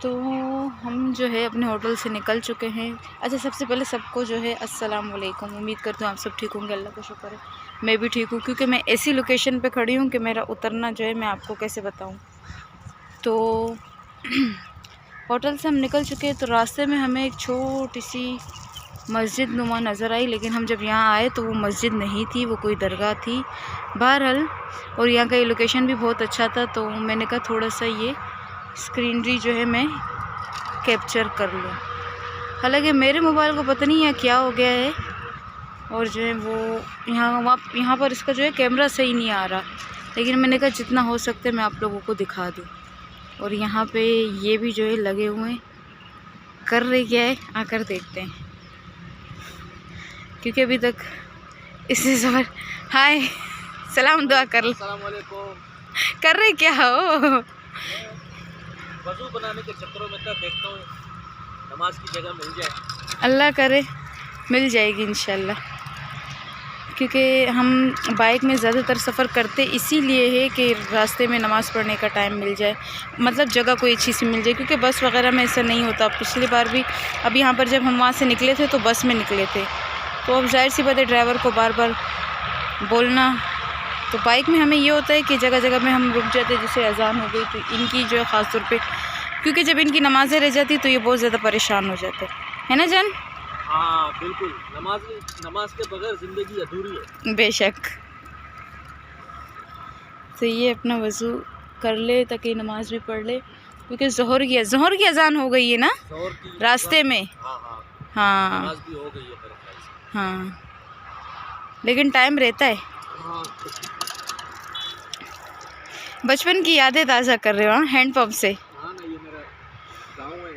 तो हम जो है अपने होटल से निकल चुके हैं। अच्छा, सबसे पहले सबको जो है अस्सलाम वालेकुम। उम्मीद करती हूँ आप सब ठीक होंगे, अल्लाह का शुक्र है मैं भी ठीक हूँ, क्योंकि मैं ऐसी लोकेशन पे खड़ी हूँ कि मेरा उतरना जो है मैं आपको कैसे बताऊँ। तो होटल से हम निकल चुके हैं, तो रास्ते में हमें एक छोटी सी मस्जिद नुमा नज़र आई, लेकिन हम जब यहाँ आए तो वो मस्जिद नहीं थी, वो कोई दरगाह थी बहरहाल। और यहाँ का ये लोकेशन भी बहुत अच्छा था, तो मैंने कहा थोड़ा सा ये स्क्रीनरी जो है मैं कैप्चर कर लूँ। हालांकि मेरे मोबाइल को पता नहीं है क्या हो गया है, और जो है वो यहाँ पर इसका जो है कैमरा सही नहीं आ रहा, लेकिन मैंने कहा जितना हो सकता है मैं आप लोगों को दिखा दूँ। और यहाँ पे ये भी जो है लगे हुए हैं, कर रहे क्या है आकर देखते हैं, क्योंकि अभी तक इससे सवाल। हाय, सलाम दुआ कर लो। कर रहे क्या हो? वज़ू बनाने के चक्करों में तब देखता हूँ नमाज की जगह मिल जाए। अल्लाह करे मिल जाएगी इंशाल्लाह, क्योंकि हम बाइक में ज़्यादातर सफ़र करते इसीलिए है कि रास्ते में नमाज़ पढ़ने का टाइम मिल जाए, मतलब जगह कोई अच्छी सी मिल जाए, क्योंकि बस वगैरह में ऐसा नहीं होता। पिछली बार भी अब यहाँ पर जब हम वहाँ से निकले थे तो बस में निकले थे, तो अब जाहिर सी बात है ड्राइवर को बार बार बोलना। तो बाइक में हमें ये होता है कि जगह जगह में हम रुक जाते, जैसे अजान हो गई तो इनकी जो है ख़ास तौर पे, क्योंकि जब इनकी नमाज़ें रह जाती तो ये बहुत ज़्यादा परेशान हो जाते है ना जान? हाँ बिल्कुल, नमाज के बगैर ज़िंदगी अधूरी है। बेशक। तो ये अपना वज़ू कर ले ताकि नमाज भी पढ़ ले, क्योंकि ज़ोहर की अजान हो गई है ना रास्ते में। हाँ नमाज भी हो गई है मेरे ख्याल से। हाँ, लेकिन टाइम रहता है। हाँ। बचपन की यादें ताज़ा कर रहे हो हैंड पंप से। हाँ ना, ये मेरा गांव है,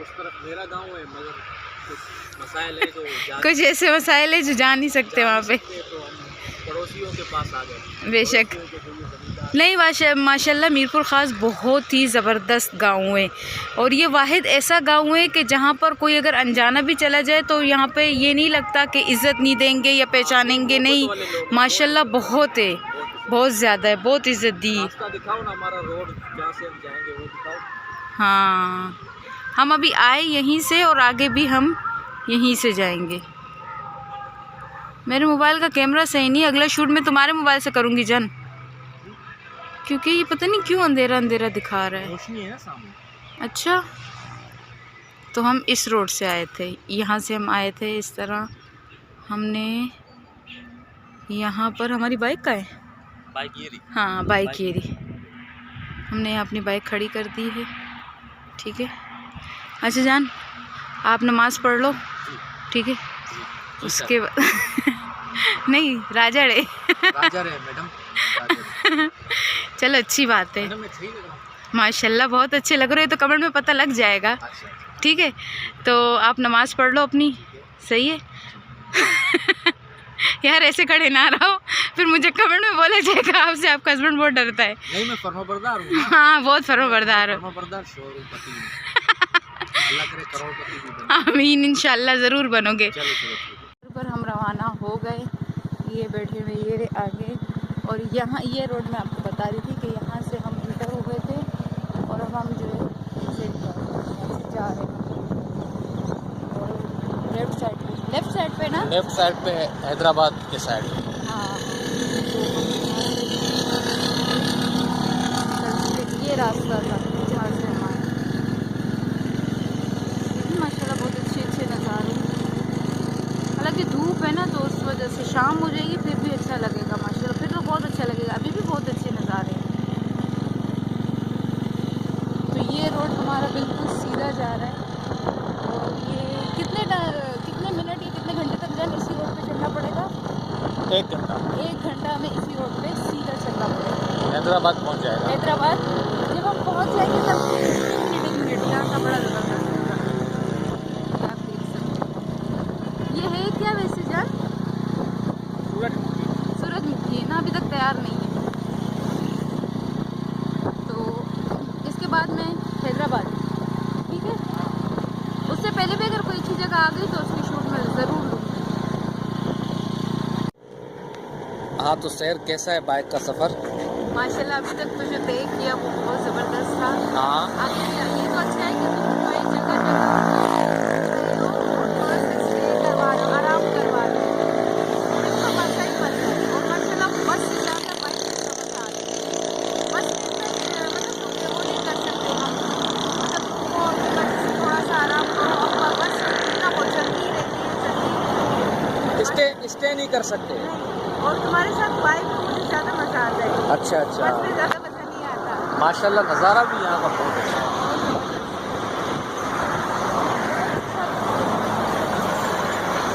उस तरफ मेरा गांव है, मगर कुछ मसाइल है जो कुछ ऐसे मसाइल है जो जा नहीं सकते वहाँ पे, तो हम पड़ोसियों के पास आ गए। बेशक। नहीं, माशाल्लाह मीरपुर ख़ास बहुत ही ज़बरदस्त गांव है, और ये वाहिद ऐसा गांव है कि जहाँ पर कोई अगर अनजाना भी चला जाए तो यहाँ पे ये नहीं लगता कि इज़्ज़त नहीं देंगे या पहचानेंगे, नहीं, माशाल्लाह बहुत है, बहुत ज़्यादा है, बहुत इज़्ज़त दी। दिखाओ ना हमारा रोड जहाँ से हम जाएंगे वो दिखाओ। हाँ, हम अभी आए यहीं से और आगे भी हम यहीं से जाएंगे। मेरे मोबाइल का कैमरा सही नहीं, अगला शूट मैं तुम्हारे मोबाइल से करूँगी जान, क्योंकि ये पता नहीं क्यों अंधेरा अंधेरा दिखा रहा है। रोशनी है ना सामने। अच्छा, तो हम इस रोड से आए थे, यहाँ से हम आए थे इस तरह। हमने यहाँ पर हमारी बाइक का है, बाइक ये रही। हाँ बाइक ये रही, हमने यहाँ अपनी बाइक खड़ी कर दी है, ठीक है। अच्छा जान, आप नमाज़ पढ़ लो, ठीक है, उसके बाद नहीं राजा रे मैडम। चलो अच्छी बात है, माशाल्लाह बहुत अच्छे लग रहे हो, तो कमेंट में पता लग जाएगा, ठीक है। तो आप नमाज़ पढ़ लो अपनी, सही है। यार ऐसे खड़े ना रहो, फिर मुझे कमेंट में बोला जाएगा आपसे आपका हस्बैंड बहुत डरता है। नहीं, मैं फर्माबरदार हूँ। हाँ बहुत फर्माबरदार हो। आमीन, इंशाल्लाह ज़रूर बनोगे। पर हम रवाना हो गए, ये बैठे हुए ये आगे, और यहाँ ये रोड मैं आपको बता रही थी कि यहाँ से हम इंटर हो गए थे, और अब हम जो है जा रहे हैं लेफ्ट साइड पे ना, लेफ्ट साइड पे हैदराबाद के साइड। हाँ, तो ये रास्ता था जहाँ से हम आए। माशाल्लाह बहुत अच्छे नज़ारे, हालांकि धूप है ना तो उस वजह से शाम हो जाएगी फिर भी अच्छा लगेगा माशाल्लाह, फिर तो बहुत अच्छा लगेगा, अभी भी बहुत अच्छे नज़ारे हैं। तो ये रोड हमारा बिल्कुल सीधा जा रहा है, और ये कितने मिनट या कितने घंटे तक जान इसी रोड पे चलना पड़ेगा? 1 घंटा। 1 घंटा हमें इसी रोड पे सीधा चलना पड़ेगा, हैदराबाद पहुँच जाएगा। हैदराबाद जब हम पहुँच जाएंगे तब मिनट यहाँ का बड़ा ज़बरदस्त है, आप देख सकते हो। ये है क्या वैसे जान? सूरजमुखी है ना, अभी तक तैयार नहीं है। तो इसके बाद में हैदराबाद, ठीक है। उससे पहले भी अगर कोई अच्छी जगह आ गई तो उसकी शूट में ज़रूर लूँगी। हाँ, तो सैर कैसा है बाइक का सफ़र? माशाल्लाह अभी तक तो जो तय किया वो बहुत ज़बरदस्त था। हाँ, आगे ये तो अच्छा है कि कर सकते। और तुम्हारे साथ बाइक में मुझे ज़्यादा मज़ा आता है। अच्छा अच्छा, बस में ज़्यादा मज़ा नहीं आता। माशाल्लाह नज़ारा भी यहाँ का बहुत अच्छा है।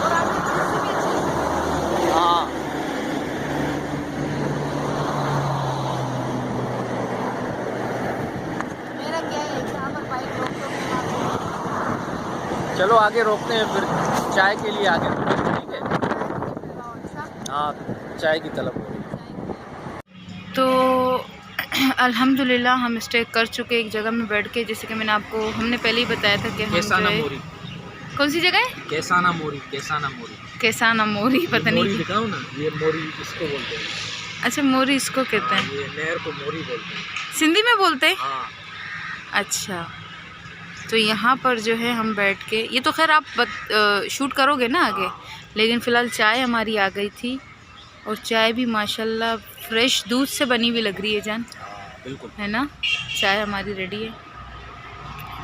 और आगे से भी अच्छी। हाँ मेरा क्या है जहाँ पर बाइक रोक दो मैं वहाँ पे चलो आगे रोकते हैं, फिर चाय के लिए आगे बढ़ते हैं, ठीक है। हाँ चाय की तलब हो रही है। तो अल्हम्दुलिल्लाह हम स्टे कर चुके एक जगह में बैठ के, जैसे कि मैंने आपको हमने पहले ही बताया था कि हम कैसाना जो है मोरी, कौन सी जगह है, कैसाना मोरी, कैसाना मोरी, कैसाना मोरी, पता मोरी नहीं। दिखाओ ना, ये मोरी इसको बोलते हैं। अच्छा मोरी इसको कहते हैं, ये नहर को मोरी बोलते हैं। सिंधी में बोलते हैं। हाँ अच्छा तो यहाँ पर जो है हम बैठ के, ये तो खैर आप शूट करोगे ना आगे, लेकिन फ़िलहाल चाय हमारी आ गई थी और चाय भी माशाल्लाह फ्रेश दूध से बनी हुई लग रही है जान, बिल्कुल है ना। चाय हमारी रेडी है,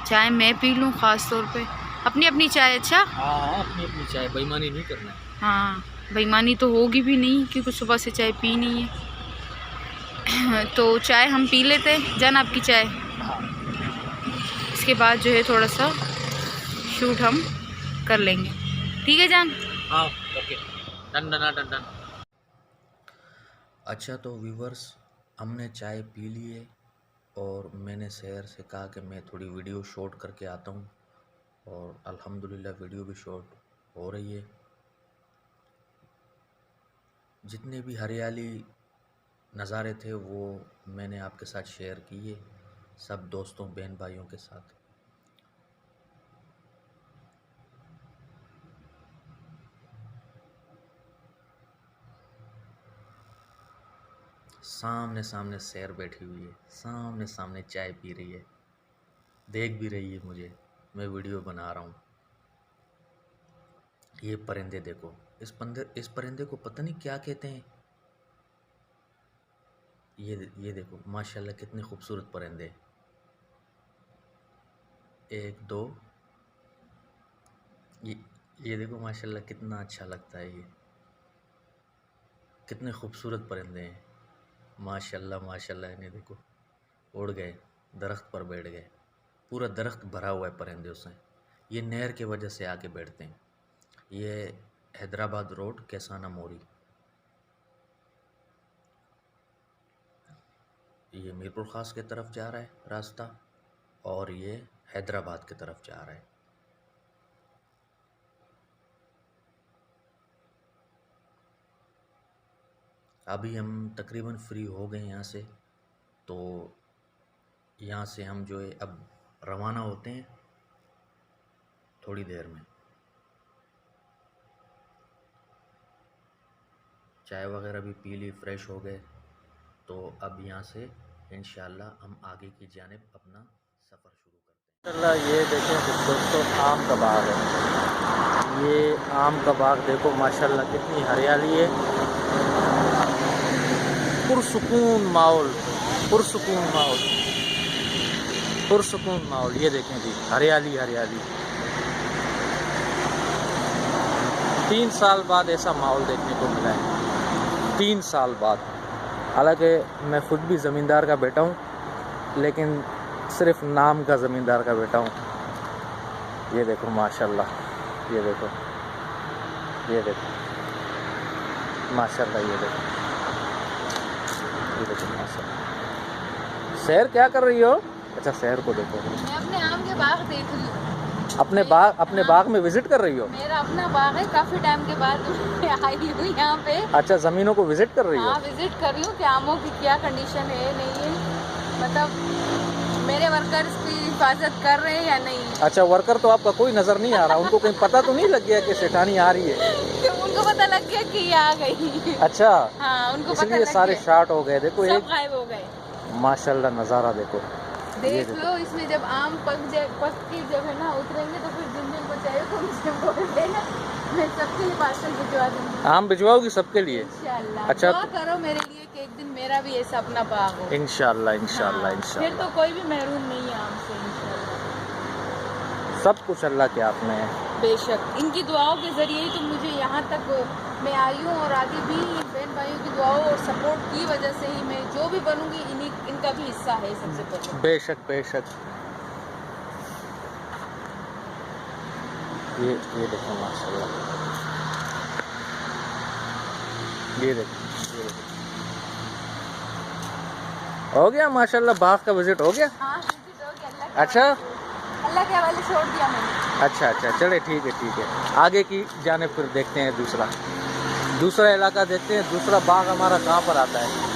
चाय मैं पी लूँ ख़ास तौर पे, अपनी अपनी चाय। अच्छा हाँ अपनी अपनी चाय, बेईमानी नहीं करना है। हाँ बेईमानी तो होगी भी नहीं क्योंकि सुबह से चाय पी नहीं है। तो चाय हम पी लेते हैं जान, आपकी चाय। इसके बाद जो है थोड़ा सा शूट हम कर लेंगे, ठीक है जान। हाँ okay, done done done done. अच्छा तो व्यूवर्स, हमने चाय पी ली है और मैंने शहर से कहा कि मैं थोड़ी वीडियो शूट करके आता हूँ, और अल्हम्दुलिल्लाह वीडियो भी शूट हो रही है। जितने भी हरियाली नज़ारे थे वो मैंने आपके साथ शेयर किए, सब दोस्तों बहन भाइयों के साथ। सामने सामने सैर बैठी हुई है, सामने सामने चाय पी रही है, देख भी रही है मुझे, मैं वीडियो बना रहा हूँ। ये परिंदे देखो, इस परिंदे को पता नहीं क्या कहते हैं। ये देखो माशाल्लाह कितने खूबसूरत परिंदे, एक दो, ये देखो माशाल्लाह कितना अच्छा लगता है। ये कितने खूबसूरत परिंदे हैं, माशाल्लाह माशाल्लाह। इन्हें देखो उड़ गए, दरख्त पर बैठ गए, पूरा दरख्त भरा हुआ है परिंदों से। ये नहर के वजह से आके बैठते हैं। ये हैदराबाद रोड कैसाना मोरी, ये मीरपुर ख़ास की तरफ जा रहा है रास्ता, और ये हैदराबाद की तरफ जा रहा है। अभी हम तकरीबन फ्री हो गए यहाँ से, तो यहाँ से हम जो है अब रवाना होते हैं थोड़ी देर में। चाय वगैरह भी पी ली, फ्रेश हो गए, तो अब यहाँ से इंशाल्लाह हम आगे की जानिब अपना सफ़र शुरू करते हैं। इंशाल्लाह ये देखें दोस्तों, आम का बाग है। ये आम का बाग देखो माशाल्लाह कितनी हरियाली है, पुरसुकून माहौल, पुरसुकून माहौल, पुरसुकून माहौल। ये देखें जी, हरियाली हरियाली। 3 साल बाद ऐसा माहौल देखने को मिला है, 3 साल बाद। हालांकि मैं खुद भी ज़मींदार का बेटा हूँ, लेकिन सिर्फ नाम का ज़मींदार का बेटा हूँ। ये देखो माशाल्लाह, ये देखो, ये देखो माशाल्लाह, ये देखो, ये देखो माशाल्लाह। सैर क्या कर रही हो? अच्छा सैर को देखो, मैं अपने आम के बाग देख रही हूँ। अपने बाग में विजिट कर रही हो? मेरा अपना बाग है, काफी टाइम के बाद आई हूँ यहाँ पे। अच्छा ज़मीनों को विजिट कर रही हो? हाँ विजिट कर रही हूँ कि आमों की क्या कंडीशन है, नहीं है, मतलब मेरे वर्कर्स की हिफाजत कर रहे हैं या नहीं। अच्छा वर्कर तो आपका कोई नज़र नहीं आ रहा, उनको कहीं पता तो नहीं लग गया कि सेठानी आ रही है? उनको पता लग गया कि ये आ गई। अच्छा हाँ उनको पता इसलिए लग सारे गया। शार्ट हो गए। देखो सब एक गायब हो गए। माशाल्लाह नज़ारा देखो, देख लो, इसमें जब आम पक के जब है ना उतरेंगे तो फिर जिन जिन को चाहिए तो मुझे बोल देना, मैं सबके लिए पार्सल भिजवा दूँगी। आम भिजवाओगी सबके लिए? इंशाल्लाह। अच्छा दुआ करो मेरे लिए कि एक दिन मेरा भी ऐसा अपना बाग हो। इंशाल्लाह इंशाल्लाह हाँ, इंशाल्लाह। फिर तो कोई भी महरूम नहीं है आम से इंशाल्लाह। सब कुछ अल्लाह के हाथ में है। बेशक इनकी दुआओं के ज़रिए ही तो मुझे यहाँ तक मैं आई हूँ और आगे भी बहन भाइयों की दुआओं और सपोर्ट की वजह से ही मैं जो भी बनूंगी इनका भी हिस्सा है सबसे पहले। बेशक बेशक। ये देखो माशाल्लाह, ये देखो हो गया माशाल्लाह, बाग का विजिट हो गया। हाँ विजिट हो गया, अच्छा अल्लाह के हवाले छोड़ दिया मैंने। अच्छा चले ठीक है। आगे की जाने फिर देखते हैं, दूसरा इलाका देखते हैं, दूसरा बाग हमारा कहाँ पर आता है।